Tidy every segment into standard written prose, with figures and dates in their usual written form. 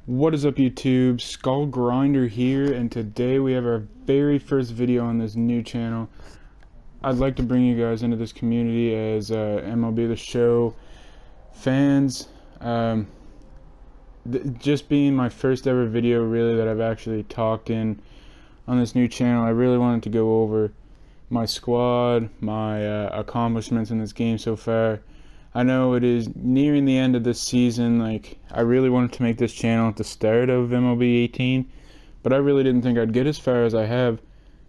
What is up, YouTube? Skull Grinder here, and today we have our very first video on this new channel. I'd like to bring you guys into this community as MLB The Show fans. Just being my first ever video really that I've actually talked in on this new channel, I really wanted to go over my squad, my accomplishments in this game so far. I know it is nearing the end of this season. Like, I really wanted to make this channel at the start of MLB 18, but I really didn't think I'd get as far as I have.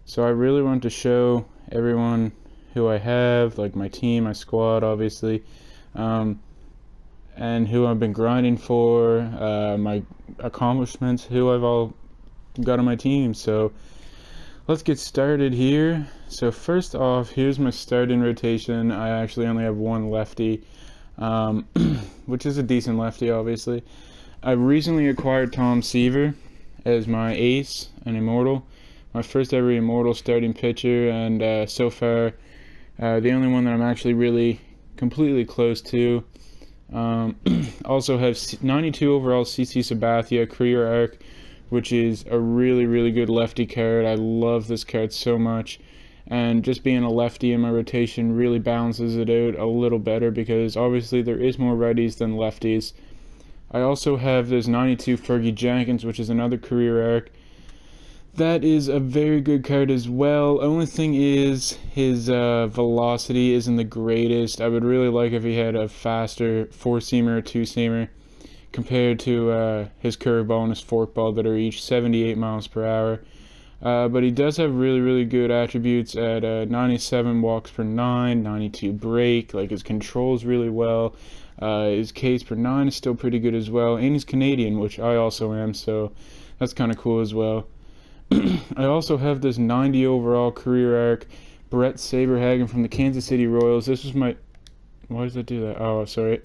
So I really wanted to show everyone who I have, like my team, my squad, obviously, and who I've been grinding for, my accomplishments, who I've all got on my team. So let's get started here. So first off, here's my starting rotation. I actually only have one lefty, which is a decent lefty, obviously. I recently acquired Tom Seaver as my ace and immortal, my first ever immortal starting pitcher, and so far the only one that I'm actually really completely close to. Also have 92 overall CC Sabathia career arc, which is a really good lefty card. I love this card so much, and just being a lefty in my rotation really balances it out a little better because obviously there is more righties than lefties. I also have this 92 Fergie Jenkins, which is another career arc. That is a very good card as well. Only thing is his velocity isn't the greatest. I would really like if he had a faster 4-seamer or 2-seamer compared to his curveball and his forkball that are each 78 miles per hour. But he does have really good attributes at 97 walks per 9, 92 break. Like, his controls really well. His Ks per 9 is still pretty good as well. And he's Canadian, which I also am, so that's kind of cool as well. I also have this 90 overall career arc Brett Saberhagen from the Kansas City Royals. This is my... Why does that do that? Oh, sorry.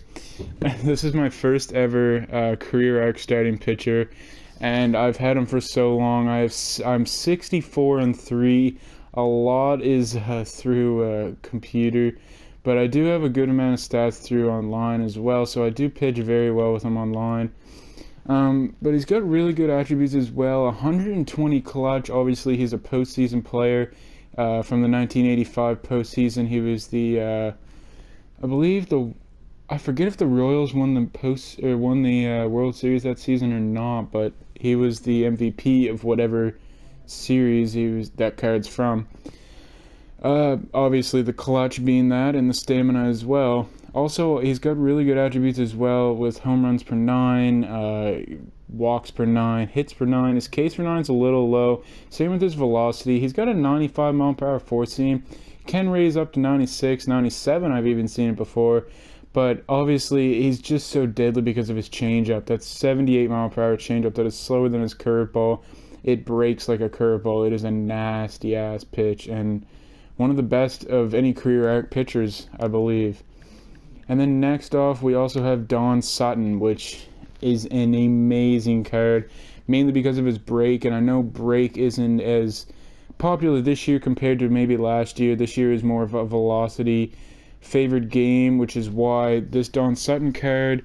This is my first ever career arc starting pitcher, and I've had him for so long. I'm 64-3. A lot is through computer, but I do have a good amount of stats through online as well, so I do pitch very well with him online. But he's got really good attributes as well. 120 clutch. Obviously, he's a postseason player from the 1985 postseason. He was the... I believe I forget if the Royals won the World Series that season or not, but he was the MVP of whatever series that card's from. Obviously the clutch being that, and the stamina as well. Also, he's got really good attributes as well with home runs per 9, walks per 9, hits per 9. His Ks per 9 is a little low. Same with his velocity. He's got a 95 mile per hour 4-seam. Can raise up to 96, 97, I've even seen it before, but obviously he's just so deadly because of his changeup. That's 78 mile per hour changeup that is slower than his curveball. It breaks like a curveball. It is a nasty ass pitch, and one of the best of any career arc pitchers, I believe. And then next off, we also have Don Sutton, which is an amazing card, mainly because of his break, and I know break isn't as popular this year compared to maybe last year. This year is more of a velocity favored game, which is why this Don Sutton card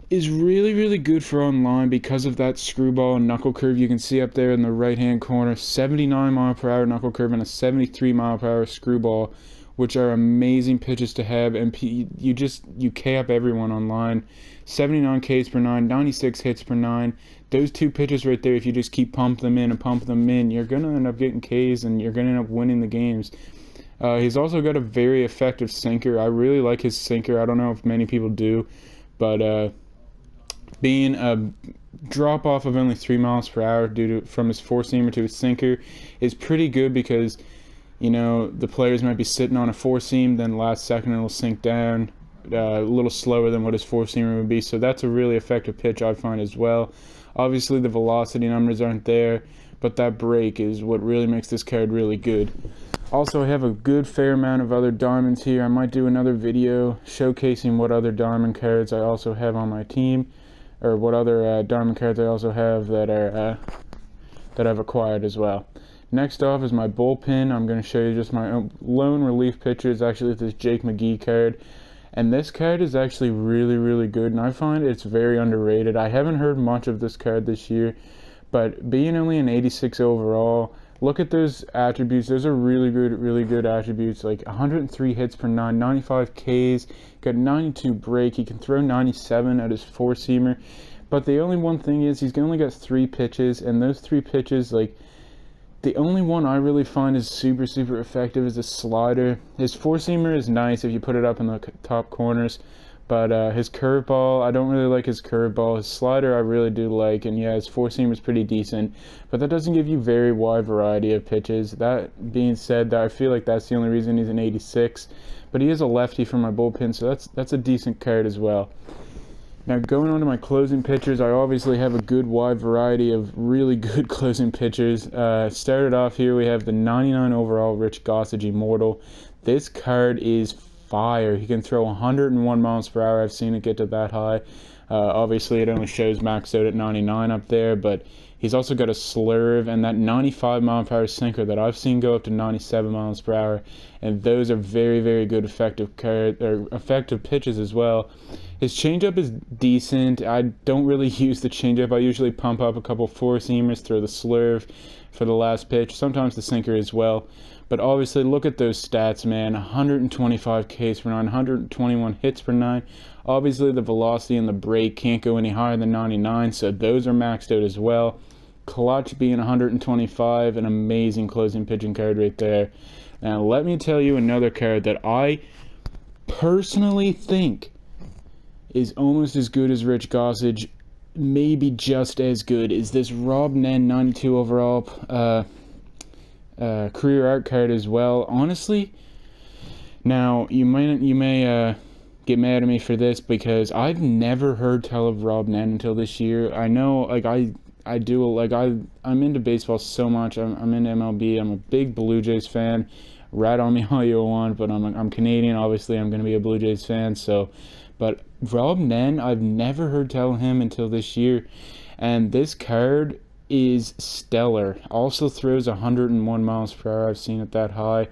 is really good for online because of that screwball and knuckle curve you can see up there in the right hand corner. 79 mile per hour knuckle curve and a 73 mile per hour screwball, which are amazing pitches to have, and you K up everyone online. 79 Ks per 9, 96 hits per 9. Those two pitches right there, if you just keep pumping them in and pumping them in, you're going to end up getting Ks and you're going to end up winning the games. He's also got a very effective sinker. I really like his sinker. I don't know if many people do, but being a drop off of only 3 miles per hour from his 4-seamer to his sinker is pretty good because, you know, the players might be sitting on a 4-seam, then last second it'll sink down a little slower than what his 4-seamer would be. So that's a really effective pitch, I find, as well. Obviously the velocity numbers aren't there, but that break is what really makes this card really good. Also, I have a good fair amount of other diamonds here. I might do another video showcasing what other diamond cards I also have on my team, or what other diamond cards I also have that I've acquired as well. Next off is my bullpen. I'm going to show you just my own lone relief pitchers. Actually, this Jake McGee card. And this card is actually really, really good, and I find it's very underrated. I haven't heard much of this card this year, but being only an 86 overall, look at those attributes. Those are really good attributes. Like 103 hits per 9, 95 Ks, got 92 break. He can throw 97 at his four-seamer. But the only one thing is he's only got 3 pitches, and those 3 pitches, like, the only one I really find is super effective is a slider. His four-seamer is nice if you put it up in the top corners, but his curveball, I don't really like his curveball. His slider I really do like, and yeah, his four-seamer is pretty decent, but that doesn't give you very wide variety of pitches. That being said, I feel like that's the only reason he's an 86, but he is a lefty for my bullpen, so that's a decent card as well. Now, going on to my closing pitchers, I obviously have a good wide variety of really good closing pitchers. Started off here, we have the 99 overall Rich Gossage Immortal. This card is fire. He can throw 101 miles per hour. I've seen it get to that high. Obviously, it only shows maxed out at 99 up there, but he's also got a slurve and that 95 mile per hour sinker that I've seen go up to 97 miles per hour, and those are very good effective pitches as well. His changeup is decent. I don't really use the changeup. I usually pump up a couple four-seamers, throw the slurve for the last pitch, sometimes the sinker as well. But obviously, look at those stats, man. 125 Ks per 9, 121 hits per 9. Obviously, the velocity and the break can't go any higher than 99, so those are maxed out as well. Clutch being 125, an amazing closing pitching card right there. Now, let me tell you another card that I personally think is almost as good as Rich Gossage, maybe just as good, is this Rob Nen 92 overall career art card as well. Honestly, now you may get mad at me for this because I've never heard tell of Rob Nen until this year. I know, like, I'm into baseball so much. I'm into MLB. I'm a big Blue Jays fan. Rat on me all you want, but I'm Canadian. Obviously, I'm going to be a Blue Jays fan. So, but Rob Nen, I've never heard tell him until this year, and this card is stellar. Also throws 101 miles per hour. I've seen it that high,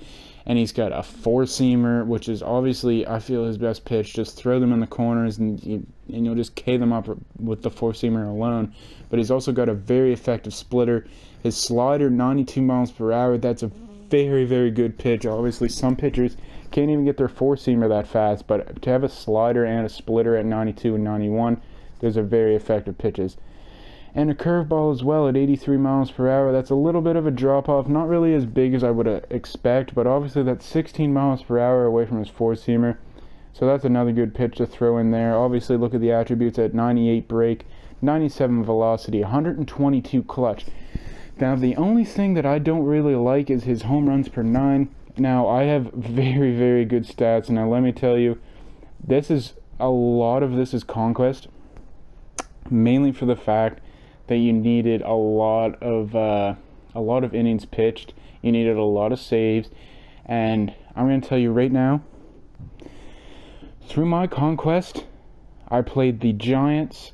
and he's got a four-seamer, which is obviously, I feel, his best pitch. Just throw them in the corners, and you'll just K them up with the four-seamer alone. But he's also got a very effective splitter. His slider, 92 miles per hour. That's a very good pitch. Obviously, some pitchers can't even get their four-seamer that fast, but to have a slider and a splitter at 92 and 91, those are very effective pitches. And a curveball as well at 83 miles per hour. That's a little bit of a drop-off, not really as big as I would expect, but obviously that's 16 miles per hour away from his four-seamer, so that's another good pitch to throw in there. Obviously, look at the attributes at 98 break, 97 velocity, 122 clutch. Now, the only thing that I don't really like is his home runs per 9. Now, I have very good stats, and now let me tell you, a lot of this is conquest, mainly for the fact that you needed a lot of innings pitched, you needed a lot of saves, and I'm going to tell you right now, through my conquest, I played the Giants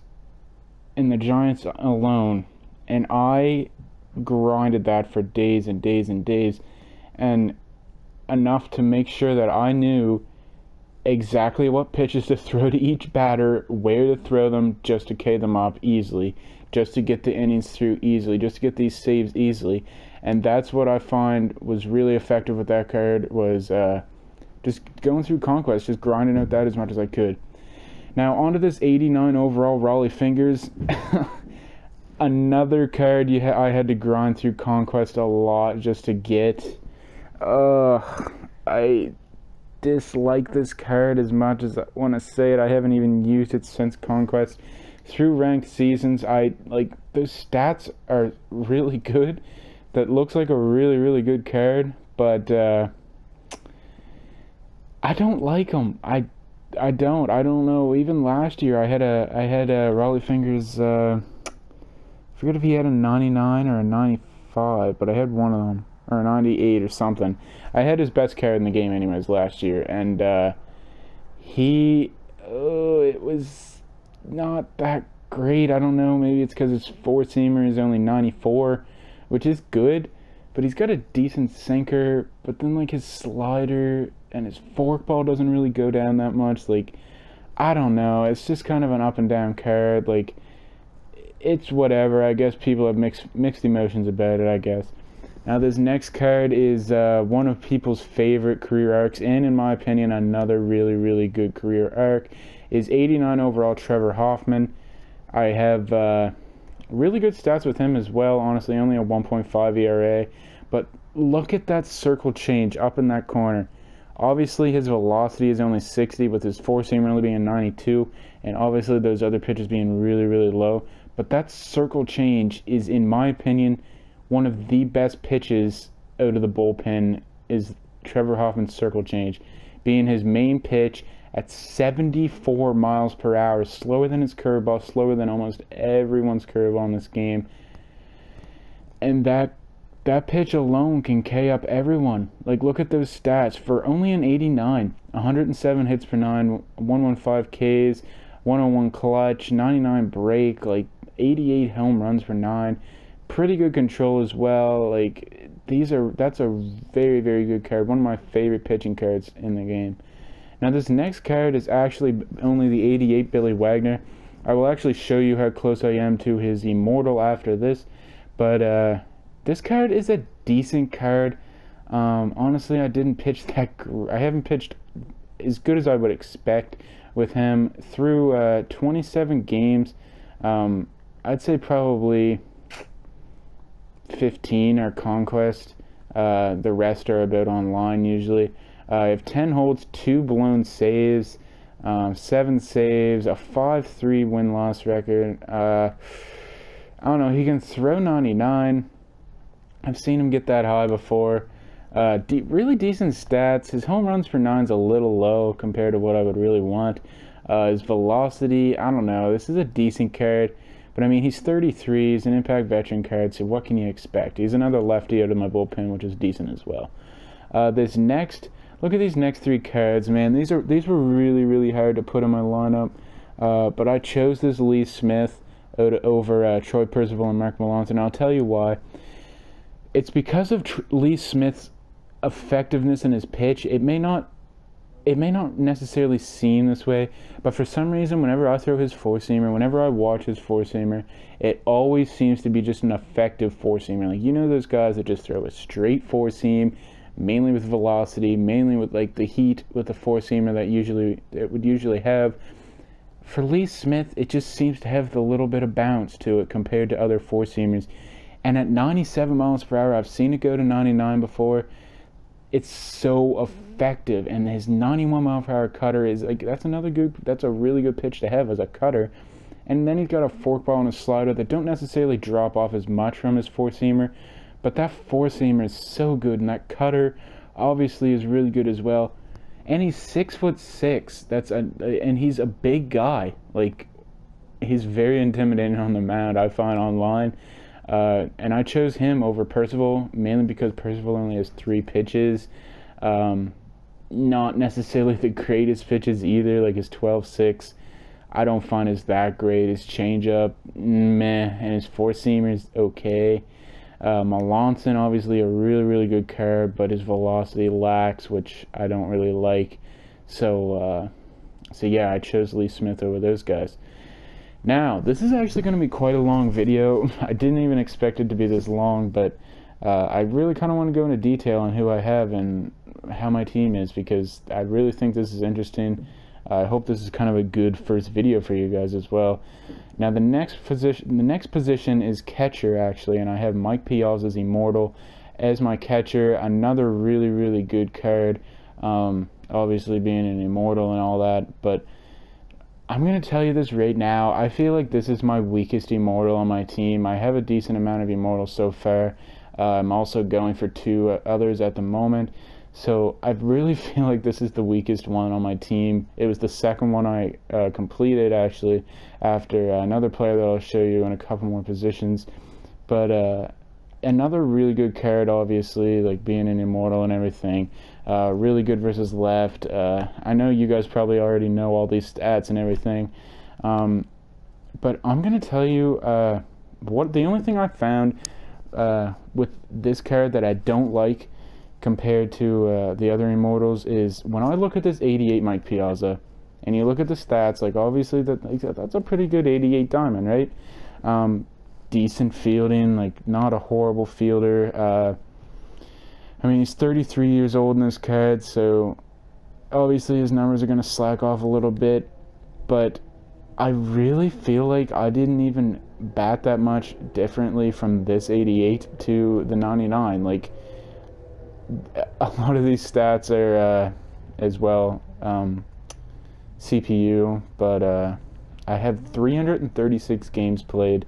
and the Giants alone, and I grinded that for days and days, and enough to make sure that I knew exactly what pitches to throw to each batter, where to throw them, just to K them up easily, just to get the innings through easily, just to get these saves easily. And that's what I find was really effective with that card, was just going through conquest, just grinding out that as much as I could. Now, onto this 89 overall Rollie Fingers. Another card I had to grind through conquest a lot just to get. I dislike this card as much as I want to say it. I haven't even used it since conquest. Through ranked seasons, those stats are really good. That looks like a really good card, but I don't like them. I don't know. Even last year, I had a Rollie Fingers. I forget if he had a 99 or a 95, but I had one of them, or a 98 or something. I had his best card in the game anyways last year, and it was not that great. I don't know, maybe it's because his four-seamer is only 94, which is good, but he's got a decent sinker, but then like his slider, and his forkball doesn't really go down that much. Like, I don't know. It's just kind of an up and down card. Like, it's whatever. I guess people have mixed emotions about it, I guess. Now, this next card is one of people's favorite career arcs, and in my opinion, another really, really good career arc, is 89 overall Trevor Hoffman. I have really good stats with him as well, honestly, only a 1.5 ERA, but look at that circle change up in that corner. Obviously, his velocity is only 60, with his four-seamer only being 92, and obviously those other pitches being really, really low. But that circle change is, in my opinion, one of the best pitches out of the bullpen is Trevor Hoffman's circle change, being his main pitch at 74 miles per hour, slower than his curveball, slower than almost everyone's curveball in this game. And that pitch alone can K up everyone. Like, look at those stats. For only an 89, 107 hits per 9, 115 Ks, 101 clutch, 99 break, like 88 home runs per 9. Pretty good control as well. Like, that's a very, very good card. One of my favorite pitching cards in the game. Now, this next card is actually only the 88 Billy Wagner. I will actually show you how close I am to his Immortal after this. But this card is a decent card. Honestly, I haven't pitched as good as I would expect with him through 27 games. I'd say probably 15 are Conquest. The rest are about online usually. I have 10 holds, 2 blown saves, 7 saves, a 5-3 win-loss record. I don't know, he can throw 99. I've seen him get that high before. Really decent stats. His home runs per 9's a little low compared to what I would really want. His velocity, I don't know. This is a decent card. But, I mean, he's 33. He's an Impact Veteran card, so what can you expect? He's another lefty out of my bullpen, which is decent as well. Look at these next 3 cards, man. These were really, really hard to put in my lineup. But I chose this Lee Smith over Troy Percival and Mark Melancon, and I'll tell you why. It's because of Lee Smith's effectiveness in his pitch. It may not necessarily seem this way, but for some reason, whenever I throw his four-seamer, whenever I watch his four-seamer, it always seems to be just an effective four-seamer. Like, you know those guys that just throw a straight four-seam, mainly with velocity, mainly with like the heat with the four-seamer that would usually have. For Lee Smith, it just seems to have the little bit of bounce to it compared to other four-seamers. And at 97 miles per hour, I've seen it go to 99 before. It's so effective, and his 91 mile per hour cutter is like that's a really good pitch to have as a cutter. And then he's got a forkball and a slider that don't necessarily drop off as much from his four-seamer, but that four-seamer is so good, and that cutter obviously is really good as well. And he's 6'6". And he's a big guy. Like, he's very intimidating on the mound, I find online. And I chose him over Percival, mainly because Percival only has 3 pitches. Not necessarily the greatest pitches either, like his 12-6. I don't find is that great. His changeup, meh, and his four-seamer is okay. Melancon, obviously a really, really good card, but his velocity lacks, which I don't really like. So yeah, I chose Lee Smith over those guys. Now, this is actually going to be quite a long video. I didn't even expect it to be this long, but I really kind of want to go into detail on who I have and how my team is, because I really think this is interesting. I hope this is kind of a good first video for you guys as well. Now, the next position is catcher, actually, and I have Mike Piazza as Immortal as my catcher. Another really, really good card, obviously being an Immortal and all that, but I'm going to tell you this right now. I feel like this is my weakest Immortal on my team. I have a decent amount of Immortals so far. I'm also going for 2 others at the moment. So I really feel like this is the weakest one on my team. It was the second one I completed, actually, after another player that I'll show you in a couple more positions. But another really good card, obviously, like being an Immortal and everything. Really good versus left. I know you guys probably already know all these stats and everything. But I'm going to tell you the only thing I found with this card that I don't like compared to the other Immortals is when I look at this 88 Mike Piazza, and you look at the stats, like obviously that's a pretty good 88 diamond, right? Decent fielding, like not a horrible fielder. I mean, he's 33 years old in this card, so obviously his numbers are going to slack off a little bit, but I really feel like I didn't even bat that much differently from this 88 to the 99. Like, a lot of these stats are as well CPU, but I have 336 games played,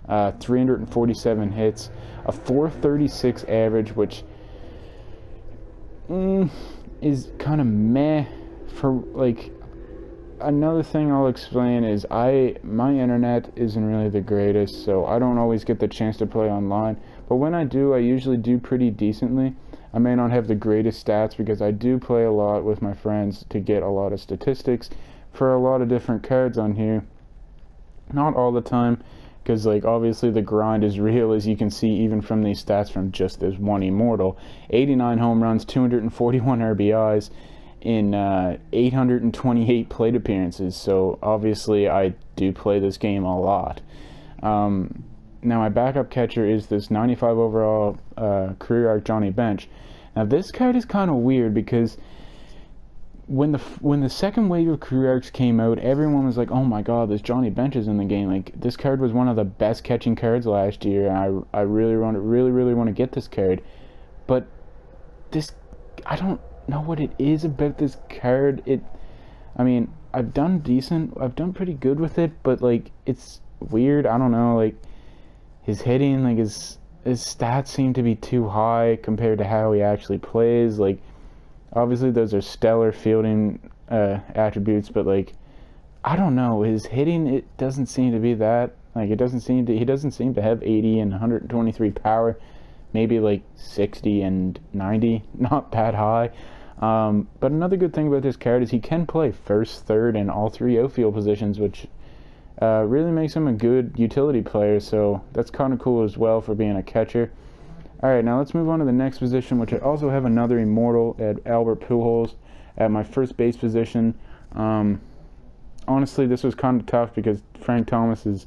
347 hits, a 436 average, which is kind of meh. For like, another thing I'll explain is my internet isn't really the greatest, so I don't always get the chance to play online, but when I do, I usually do pretty decently. I may not have the greatest stats because I do play a lot with my friends to get a lot of statistics for a lot of different cards on here. Not all the time, because like obviously the grind is real, as you can see even from these stats from just this one Immortal. 89 home runs, 241 RBIs in 828 plate appearances, so obviously I do play this game a lot. Now my backup catcher is this 95 overall career arc Johnny Bench. Now this card is kind of weird because when the second wave of career arcs came out, everyone was like, "Oh my God, this Johnny Bench is in the game." Like, this card was one of the best catching cards last year, and I really want to get this card. But this, I don't know what it is about this card. I mean, I've done pretty good with it, but like it's weird. I don't know, like his hitting, like his stats seem to be too high compared to how he actually plays. Like, obviously those are stellar fielding attributes, but like, I don't know, his hitting, it doesn't seem to be that. Like, he doesn't seem to have 80 and 123 power, maybe like 60 and 90, not that high. But another good thing about this card is he can play first, third, and all three outfield positions, which really makes him a good utility player, so that's kind of cool as well for being a catcher. Alright, now let's move on to the next position, which I also have another Immortal at Albert Pujols at my first base position. Honestly, this was kind of tough because Frank Thomas is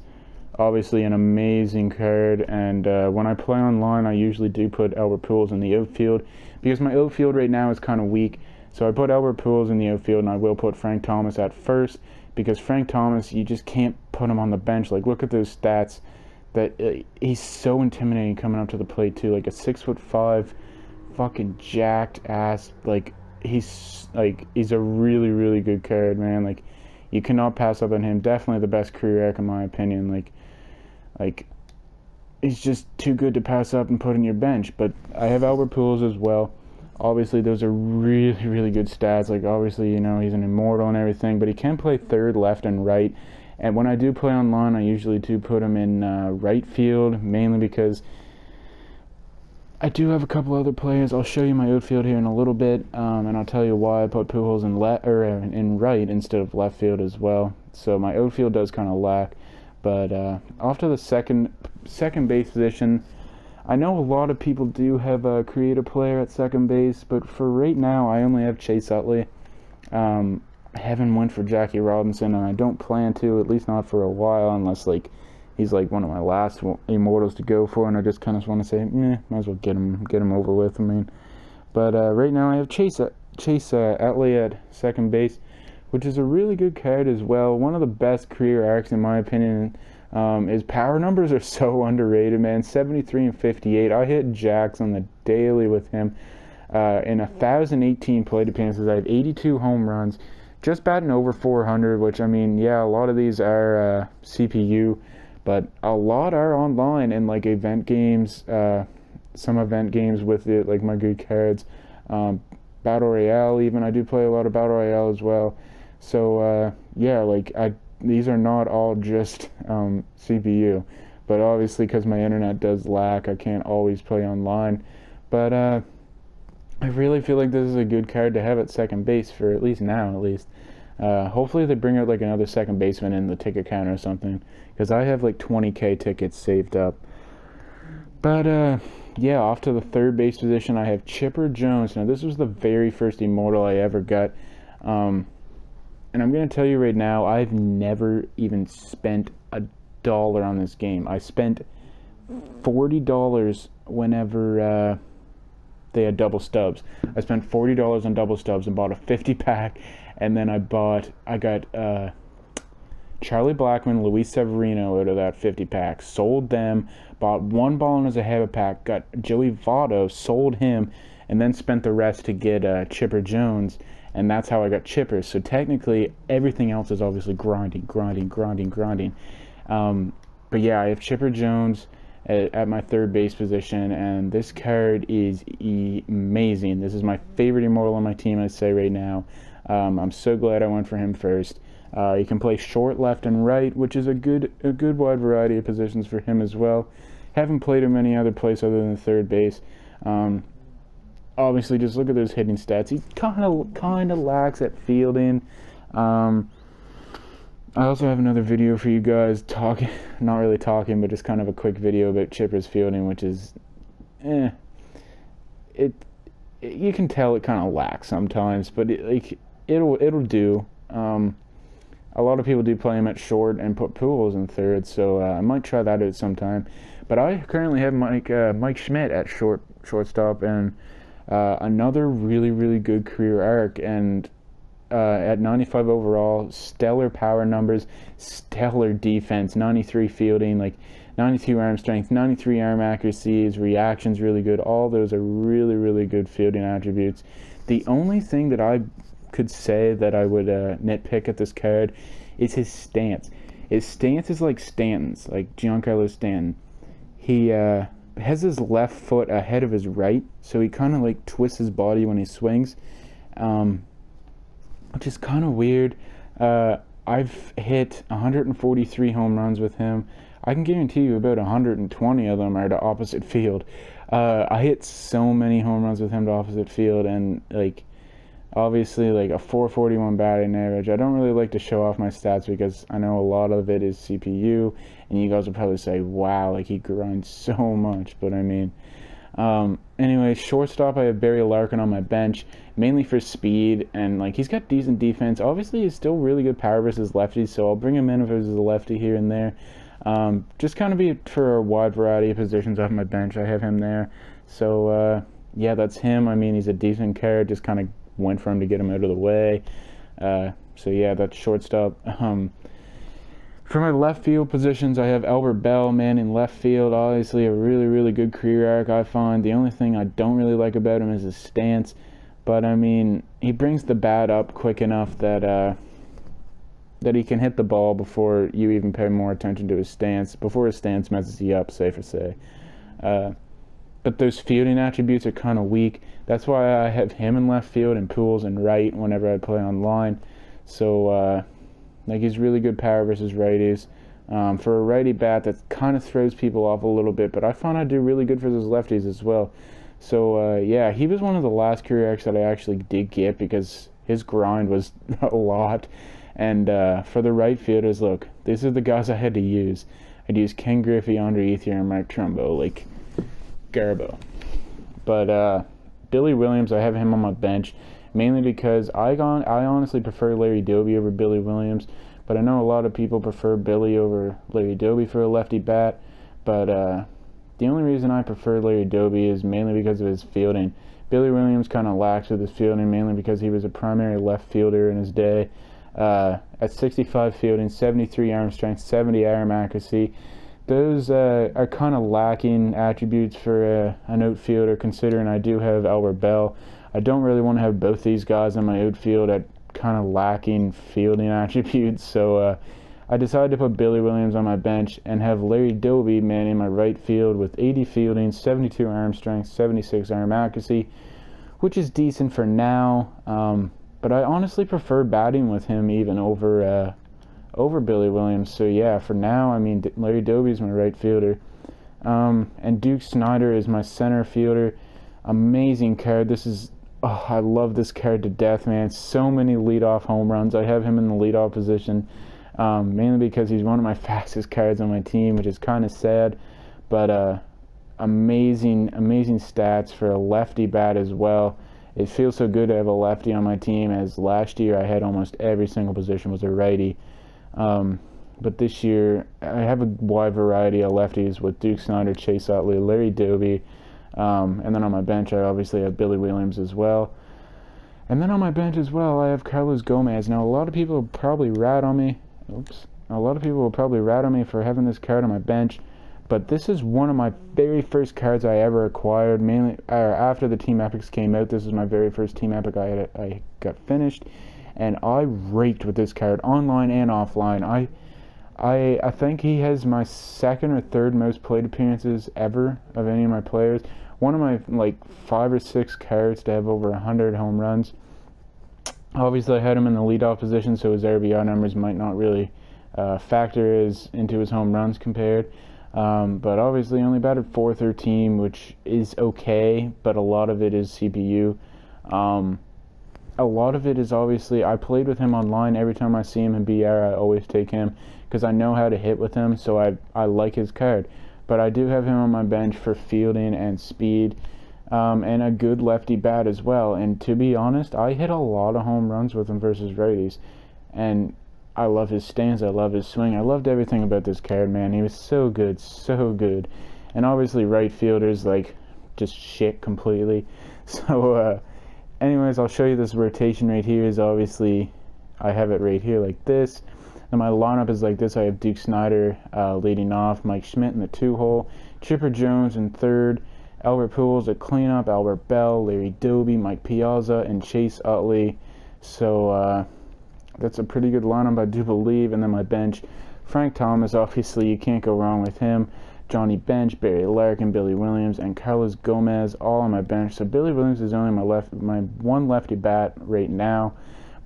obviously an amazing card, and when I play online, I usually do put Albert Pujols in the outfield because my outfield right now is kind of weak. So I put Albert Pujols in the outfield, and I will put Frank Thomas at first because Frank Thomas, you just can't put him on the bench. Like, look at those stats. That he's so intimidating coming up to the plate too. Like a 6'5", fucking jacked ass. Like he's a really, really good card, man. Like, you cannot pass up on him. Definitely the best career arc in my opinion. Like he's just too good to pass up and put in your bench. But I have Albert Pujols as well. Obviously those are really, really good stats. Like, obviously, you know, he's an Immortal and everything, but he can play third, left, and right. And when I do play online, I usually do put him in right field, mainly because I do have a couple other players. I'll show you my outfield here in a little bit, and I'll tell you why I put Pujols in right instead of left field as well. So my outfield does kind of lack. But off to the second base position, I know a lot of people do have a creative player at second base, but for right now, I only have Chase Utley. I haven't went for Jackie Robinson, and I don't plan to, at least not for a while, unless like he's like one of my last Immortals to go for, and I just kind of want to say, might as well get him over with. I mean, but right now I have Chase Utley at second base, which is a really good card as well. One of the best career arcs in my opinion. His power numbers are so underrated, man. 73 and 58. I hit jacks on the daily with him. In 1,018 plate appearances, I have 82 home runs. Just batting over 400, which, I mean, yeah, a lot of these are CPU, but a lot are online in, like, event games, some event games with it, like my good cards. Battle Royale, even. I do play a lot of Battle Royale as well. So, yeah, like, these are not all just CPU, but obviously because my internet does lack, I can't always play online. But I really feel like this is a good card to have at second base for at least now, at least. Hopefully they bring out like another second baseman in the ticket counter or something, because I have like 20k tickets saved up. But yeah, off to the third base position, I have Chipper Jones. Now, this was the very first Immortal I ever got. And I'm going to tell you right now, I've never even spent $1 on this game. I spent $40 whenever they had double stubs. I spent $40 on double stubs and bought a 50 pack, and then I got Charlie Blackmon, Luis Severino out of that 50 pack, sold them, bought one ball as a habit pack, got Joey Votto, sold him, and then spent the rest to get Chipper Jones, and that's how I got Chipper. So technically, everything else is obviously grinding. But yeah, I have Chipper Jones at my third base position, and this card is amazing. This is my favorite Immortal on my team, I'd say right now. I'm so glad I went for him first. You can play short, left, and right, which is a good wide variety of positions for him as well. Haven't played him any other place other than third base. Obviously, just look at those hitting stats. He kind of lacks at fielding. I also have another video for you guys talking, not really talking, but just kind of a quick video about Chipper's fielding, which is, you can tell it kind of lacks sometimes, but it'll do. A lot of people do play him at short and put Pujols in third, so I might try that out sometime. But I currently have Mike Schmidt at shortstop, and another really good career arc, and at 95 overall, stellar power numbers, stellar defense, 93 fielding, like 92 arm strength, 93 arm accuracy, his reaction's really good. All those are really good fielding attributes. The only thing that I could say that I would nitpick at this card is his stance. His stance is like Stanton's, like Giancarlo Stanton. He has his left foot ahead of his right, so he kind of like twists his body when he swings, which is kind of weird. I've hit 143 home runs with him. I can guarantee you about 120 of them are to opposite field. I hit so many home runs with him to opposite field, and like obviously like a 441 batting average. I don't really like to show off my stats because I know a lot of it is CPU, and you guys will probably say, wow, like he grinds so much. But I mean, anyway, shortstop, I have Barry Larkin on my bench, mainly for speed, and like he's got decent defense. Obviously, he's still really good power versus lefties, so I'll bring him in if it was a lefty here and there. Just kind of be for a wide variety of positions off my bench. I have him there. So, yeah, that's him. I mean, he's a decent card, just kind of went for him to get him out of the way. So yeah, that's shortstop. For my left field positions, I have Albert Bell, man, in left field. Obviously a really good career arc, I find. The only thing I don't really like about him is his stance, but I mean, he brings the bat up quick enough that that he can hit the ball before you even pay more attention to his stance, before his stance messes you up, safe to say. But those fielding attributes are kind of weak. That's why I have him in left field and Pujols in right whenever I play online. So, like, he's really good power versus righties. For a righty bat, that kind of throws people off a little bit, but I find I do really good for those lefties as well. So, yeah, he was one of the last career arcs that I actually did get because his grind was a lot. And for the right fielders, look, these are the guys I had to use. I'd use Ken Griffey, Andre Ethier, and Mike Trumbo, like Garbo. But Billy Williams, I have him on my bench, mainly because I honestly prefer Larry Doby over Billy Williams, but I know a lot of people prefer Billy over Larry Doby for a lefty bat, but the only reason I prefer Larry Doby is mainly because of his fielding. Billy Williams kind of lacks with his fielding, mainly because he was a primary left fielder in his day. At 65 fielding, 73 arm strength, 70 arm accuracy, those are kind of lacking attributes for an outfielder, considering I do have Albert Bell. I don't really want to have both these guys on my outfield at kind of lacking fielding attributes, so I decided to put Billy Williams on my bench and have Larry Doby manning my right field with 80 fielding, 72 arm strength, 76 arm accuracy, which is decent for now, but I honestly prefer batting with him even over Billy Williams. So yeah, for now, I mean, Larry Doby's my right fielder, and Duke Snider is my center fielder. Amazing card. This is, oh, I love this card to death, man. So many leadoff home runs. I have him in the leadoff position, mainly because he's one of my fastest cards on my team, which is kind of sad, but amazing stats for a lefty bat as well. It feels so good to have a lefty on my team, as last year I had almost every single position was a righty. But this year I have a wide variety of lefties with Duke Snider, Chase Utley, Larry Doby, and then on my bench I obviously have Billy Williams as well. And then on my bench as well I have Carlos Gomez. Now a lot of people will probably rat on me. A lot of people will probably rat on me for having this card on my bench, but this is one of my very first cards I ever acquired. Mainly after the Team Epics came out, this is my very first Team Epic I got finished, and I raked with this card online and offline. I think he has my second or third most played appearances ever of any of my players. One of my like 5 or 6 cards to have over 100 home runs. Obviously I had him in the leadoff position, so his RBI numbers might not really factor into his home runs compared. But obviously only batted .413, which is okay, but a lot of it is CPU. A lot of it is obviously, I played with him online. Every time I see him in BR, I always take him because I know how to hit with him, so I like his card. But I do have him on my bench for fielding and speed, and a good lefty bat as well. And to be honest, I hit a lot of home runs with him versus righties, and I love his stance, I love his swing, I loved everything about this card, man. He was so good, so good. And obviously right fielders, like, just shit completely. So, anyways, I'll show you this rotation right here. Is obviously, I have it right here like this. And my lineup is like this. I have Duke Snider leading off, Mike Schmidt in the 2-hole, Chipper Jones in third, Albert Pujols at cleanup, Albert Bell, Larry Doby, Mike Piazza, and Chase Utley. So, that's a pretty good lineup, I do believe. And then my bench, Frank Thomas, obviously you can't go wrong with him. Johnny Bench, Barry Larkin, Billy Williams, and Carlos Gomez all on my bench. So Billy Williams is only my one lefty bat right now.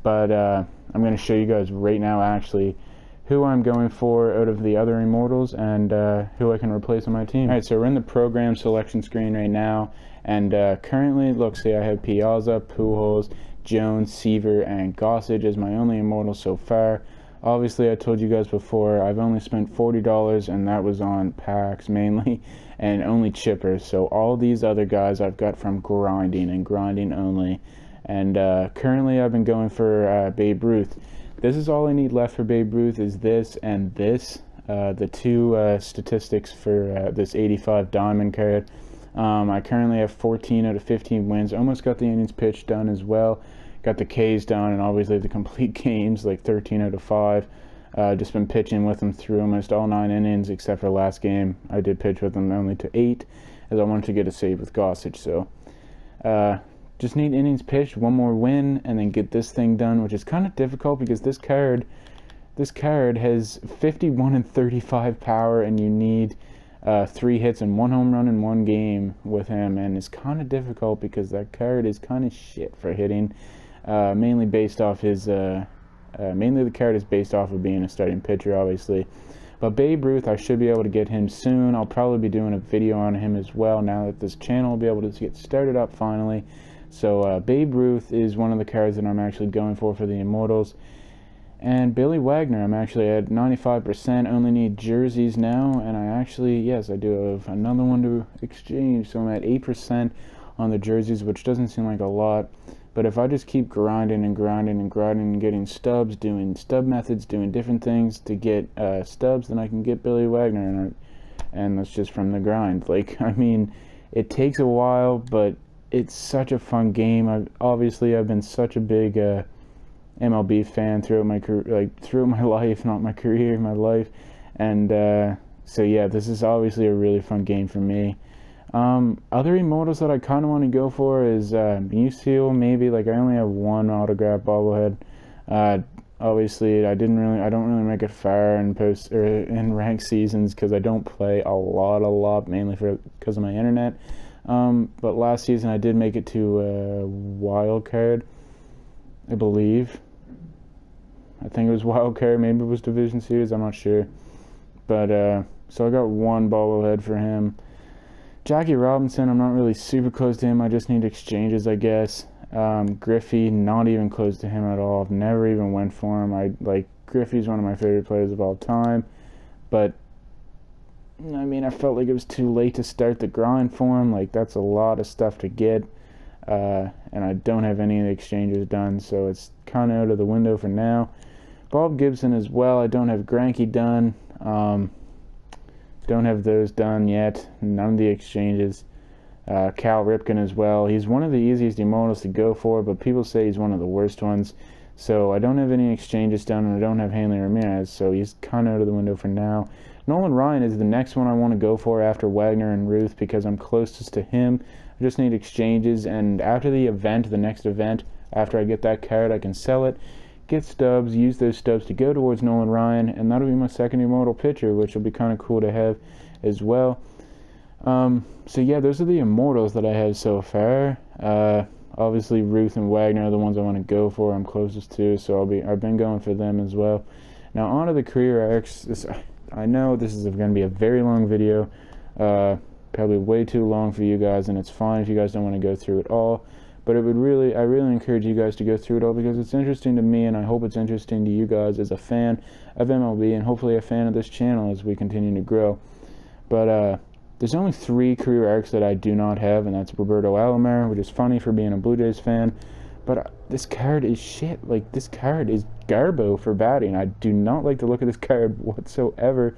But I'm going to show you guys right now actually who I'm going for out of the other Immortals and who I can replace on my team. Alright, so we're in the program selection screen right now. And currently, look, see I have Piazza, Pujols, Jones, Seaver, and Gossage as my only Immortals so far. Obviously, I told you guys before, I've only spent $40, and that was on packs mainly, and only chippers. So all these other guys I've got from grinding and grinding only. And currently, I've been going for Babe Ruth. This is all I need left for Babe Ruth is this and this. The two statistics for this 85 Diamond card. I currently have 14 out of 15 wins. Almost got the innings pitched done as well. Got the Ks done, and obviously the complete games, like 13 out of 5. Just been pitching with them through almost all 9 innings, except for last game. I did pitch with them only to 8, as I wanted to get a save with Gossage. So, just need innings pitched, one more win, and then get this thing done, which is kind of difficult because this card has 51 and 35 power, and you need 3 hits and 1 home run in 1 game with him, and it's kind of difficult because that card is kind of shit for hitting. Mainly based off his, mainly the card is based off of being a starting pitcher, obviously. But Babe Ruth, I should be able to get him soon. I'll probably be doing a video on him as well now that this channel will be able to get started up finally. So Babe Ruth is one of the cards that I'm actually going for the Immortals. And Billy Wagner, I'm actually at 95%, only need jerseys now, and I actually, yes, I do have another one to exchange, so I'm at 8% on the jerseys, which doesn't seem like a lot, but if I just keep grinding and grinding and grinding and getting stubs, doing stub methods, doing different things to get stubs, then I can get Billy Wagner, and that's just from the grind. Like, I mean, it takes a while, but it's such a fun game. I've been such a big MLB fan throughout my career, like throughout my life, not my career, my life, and so yeah, this is obviously a really fun game for me. Other Immortals that I kind of want to go for is Musial, maybe. Like, I only have 1 autograph bobblehead. Obviously, I don't really make it far in ranked seasons because I don't play a lot, mainly because of my internet. But last season I did make it to a wild card, I believe. I think it was wild card, maybe it was Division Series, I'm not sure. But so I got 1 bobblehead for him. Jackie Robinson, I'm not really super close to him. I just need exchanges, I guess. Griffey, not even close to him at all. I've never even went for him. Griffey's one of my favorite players of all time. But I mean, I felt like it was too late to start the grind for him. Like, that's a lot of stuff to get. And I don't have any of the exchanges done, so it's kind of out of the window for now. Bob Gibson as well. I don't have Greinke done. Don't have those done yet. None of the exchanges. Cal Ripken as well. He's one of the easiest immortals to go for, but people say he's one of the worst ones. So I don't have any exchanges done, and I don't have Hanley Ramirez, so he's kind of out of the window for now. Nolan Ryan is the next one I want to go for after Wagner and Ruth because I'm closest to him. I just need exchanges, and after the event, the next event, after I get that card, I can sell it, get stubs, use those stubs to go towards Nolan Ryan, and that'll be my second immortal pitcher, which will be kind of cool to have as well. So yeah, those are the immortals that I have so far. Obviously Ruth and Wagner are the ones I want to go for. I'm closest to, so I've been going for them as well. Now on to the career arcs. I know this is going to be a very long video, probably way too long for you guys, and it's fine if you guys don't want to go through it all. But I really encourage you guys to go through it all because it's interesting to me, and I hope it's interesting to you guys as a fan of MLB and hopefully a fan of this channel as we continue to grow. But there's only 3 career arcs that I do not have, and that's Roberto Alomar, which is funny for being a Blue Jays fan. But this card is shit. Like, this card is garbo for batting. I do not like the look of this card whatsoever.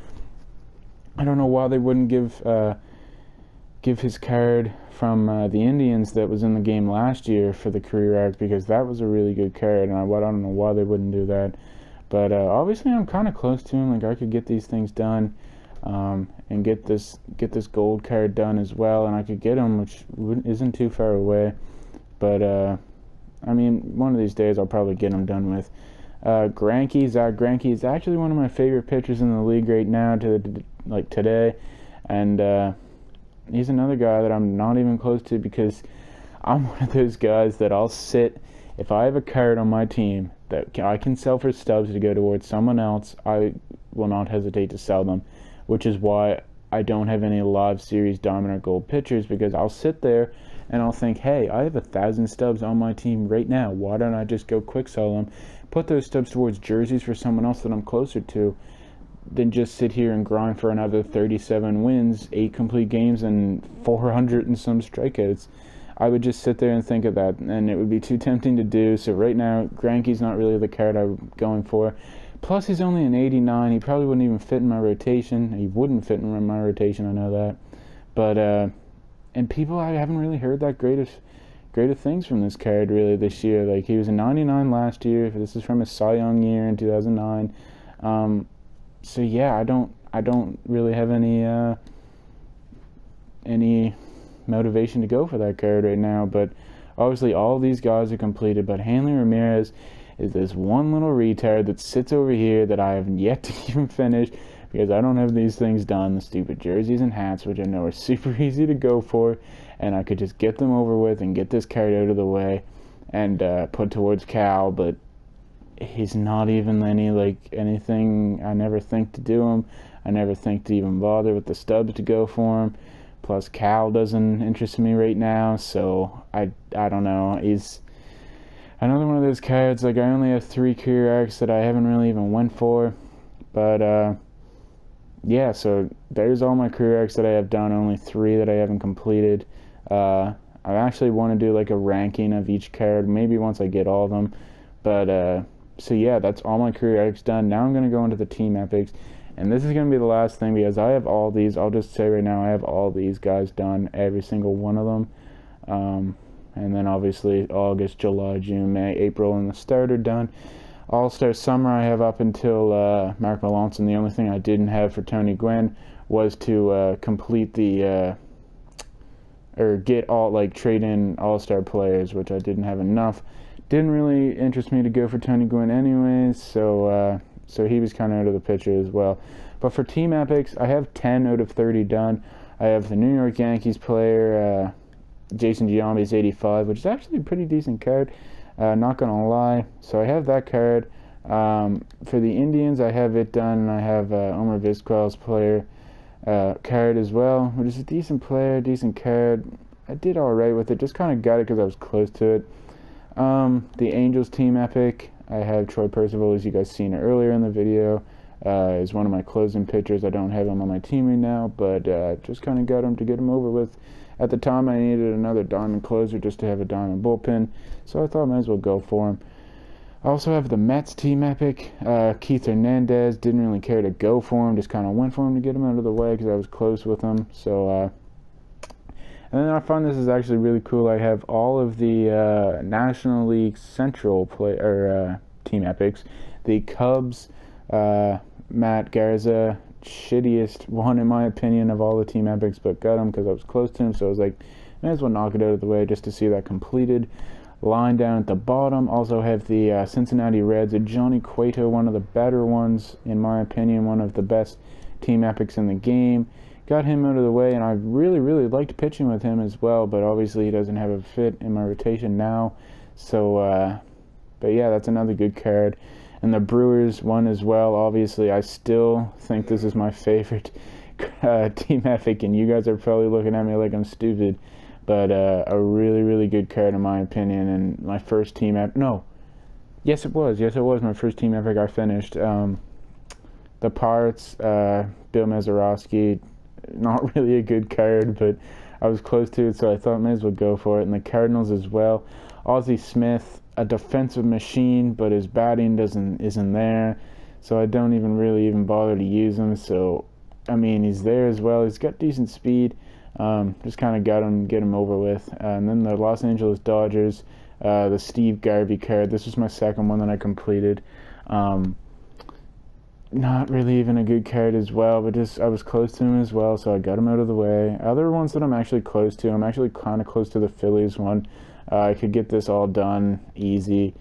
I don't know why they wouldn't give his card from the Indians that was in the game last year for the career arc, because that was a really good card, and I don't know why they wouldn't do that. But obviously I'm kind of close to him. Like, I could get these things done. And get this gold card done as well, and I could get him, which isn't too far away. But I mean, one of these days I'll probably get him done with. Zach Greinke is actually one of my favorite pitchers in the league right now, today, and he's another guy that I'm not even close to because I'm one of those guys that I'll sit. If I have a card on my team that I can sell for stubs to go towards someone else, I will not hesitate to sell them. Which is why I don't have any live series diamond or gold pitchers, because I'll sit there and I'll think, hey, I have 1,000 stubs on my team right now. Why don't I just go quick sell them, put those stubs towards jerseys for someone else that I'm closer to, than just sit here and grind for another 37 wins, 8 complete games, and 400 and some strikeouts. I would just sit there and think of that, and it would be too tempting to do. So right now, Greinke's not really the card I'm going for. Plus, he's only an 89. He probably wouldn't even fit in my rotation. He wouldn't fit in my rotation, I know that. But, and people, I haven't really heard that great of things from this card, really, this year. Like, he was a 99 last year. This is from his Cy Young year in 2009. So, yeah, I don't really have any motivation to go for that card right now. But, obviously, all of these guys are completed. But Hanley Ramirez is this one little retard that sits over here that I have yet to even finish because I don't have these things done, the stupid jerseys and hats, which I know are super easy to go for, and I could just get them over with and get this card out of the way and put towards Cal, but he's not even anything I never think to do him. I never think to even bother with the stubs to go for him. Plus, Cal doesn't interest me right now, so I don't know. He's another one of those cards. Like, I only have 3 career arcs that I haven't really even went for. But, yeah, so there's all my career arcs that I have done. Only 3 that I haven't completed. I actually want to do, like, a ranking of each card, maybe once I get all of them. But, so yeah, that's all my career arcs done. Now I'm going to go into the team epics. And this is going to be the last thing because I have all these. I'll just say right now, I have all these guys done, every single one of them. And then obviously August, July, June, May, April, and the starter done. All-Star Summer I have up until Mark Melancon. The only thing I didn't have for Tony Gwynn was to complete the or get trade in All-Star players, which I didn't have enough. Didn't really interest me to go for Tony Gwynn anyways, so he was kind of out of the picture as well. But for team epics, I have 10 out of 30 done. I have the New York Yankees player, Jason Giambi's 85, which is actually a pretty decent card, not gonna lie. So I have that card. For the Indians, I have it done. I have Omar Vizquel's player card as well, which is a decent player, decent card. I did alright with it, just kind of got it because I was close to it. The Angels team epic, I have Troy Percival, as you guys seen earlier in the video. is one of my closing pitchers. I don't have him on my team right now, but just kind of got him to get him over with. At the time, I needed another diamond closer just to have a diamond bullpen, so I thought I might as well go for him. I also have the Mets team epic. Keith Hernandez, didn't really care to go for him, just kind of went for him to get him out of the way because I was close with him. So, and then I find this is actually really cool. I have all of the National League Central team epics. The Cubs, Matt Garza, shittiest one in my opinion of all the team epics, but got him because I was close to him, so I was like, may as well knock it out of the way just to see that completed. Line down at the bottom, also have the Cincinnati Reds, Johnny Cueto, one of the better ones in my opinion, one of the best team epics in the game. Got him out of the way, and I really liked pitching with him as well, but obviously he doesn't have a fit in my rotation now. So, but yeah, that's another good card. And the Brewers one as well. Obviously, I still think this is my favorite team epic, and you guys are probably looking at me like I'm stupid, but a really good card in my opinion, and my first team epic. No, yes it was my first team epic I finished. The Pirates, Bill Mazeroski, not really a good card, but I was close to it, so I thought I may as well go for it. And the Cardinals as well, Ozzie Smith, a defensive machine, but his batting isn't there, so I don't even bother to use him. So I mean, he's there as well. He's got decent speed. Just kind of get him over with. And then the Los Angeles Dodgers, the Steve Garvey card. This was my second one that I completed. Not really even a good card as well, but just I was close to him as well, so I got him out of the way. Other ones that I'm actually close to, I'm actually kind of close to the Phillies one. I could get this all done easy.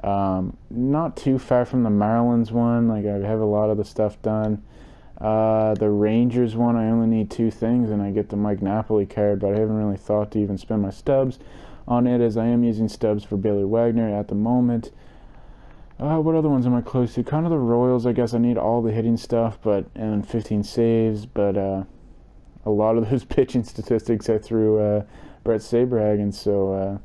Not too far from the Marlins one. Like, I have a lot of the stuff done. The Rangers one, I only need 2 things, and I get the Mike Napoli card, but I haven't really thought to even spend my stubs on it, as I am using stubs for Billy Wagner at the moment. What other ones am I close to? Kind of the Royals, I guess. I need all the hitting stuff, and 15 saves, but a lot of those pitching statistics I threw Brett Saberhagen, so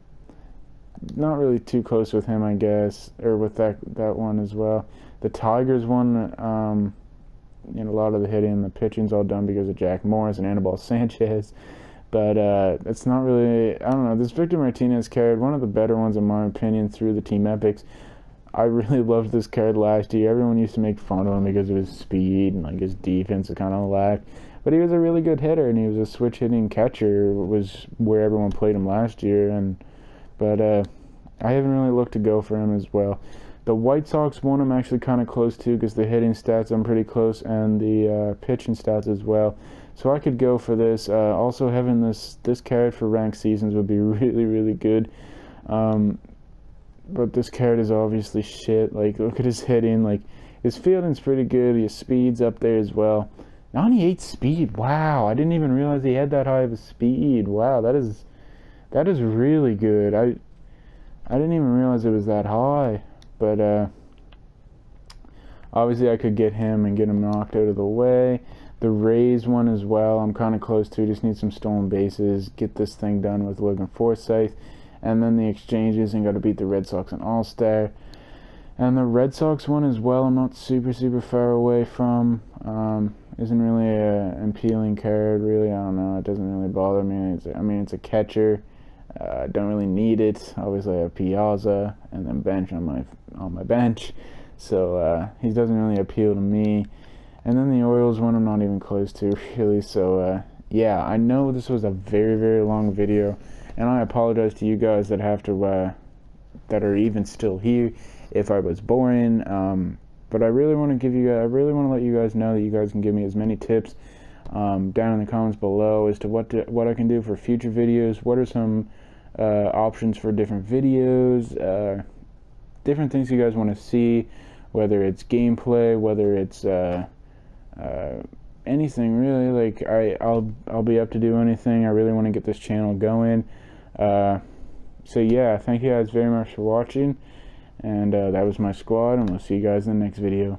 not really too close with him, I guess, or with that one as well. The Tigers one, a lot of the hitting and the pitching's all done because of Jack Morris and Anibal Sanchez, but it's not really, I don't know, this Victor Martinez card, one of the better ones in my opinion through the team epics. I really loved this card last year. Everyone used to make fun of him because of his speed and like his defense kind of lacked. But he was a really good hitter, and he was a switch hitting catcher, was where everyone played him last year. But I haven't really looked to go for him as well. The White Sox one I'm actually kind of close to because the hitting stats I'm pretty close, and the pitching stats as well. So I could go for this. Also having this card for ranked seasons would be really good. But this card is obviously shit. Like, look at his hitting. Like, his fielding's pretty good. His speed's up there as well. 98 speed. Wow, I didn't even realize he had that high of a speed. Wow, that is really good. I didn't even realize it was that high. But obviously I could get him and get him knocked out of the way. The Rays one as well, I'm kind of close to. Just need some stolen bases. Get this thing done with Logan Forsythe. And then the exchanges, and got to beat the Red Sox and All-Star. And the Red Sox one as well, I'm not super far away from. Isn't really an appealing card, really. I don't know. It doesn't really bother me. It's a catcher. Don't really need it. Obviously, I have Piazza and then bench on my bench, so he doesn't really appeal to me. And then the Orioles one, I'm not even close to really. So yeah, I know this was a very long video, and I apologize to you guys that have to that are even still here if I was boring. But I really want to let you guys know that you guys can give me as many tips down in the comments below as to what I can do for future videos. What are some options for different videos, different things you guys want to see, whether it's gameplay, whether it's anything really. Like I'll be up to do anything. I really want to get this channel going. So yeah, thank you guys very much for watching, and that was my squad, and we'll see you guys in the next video.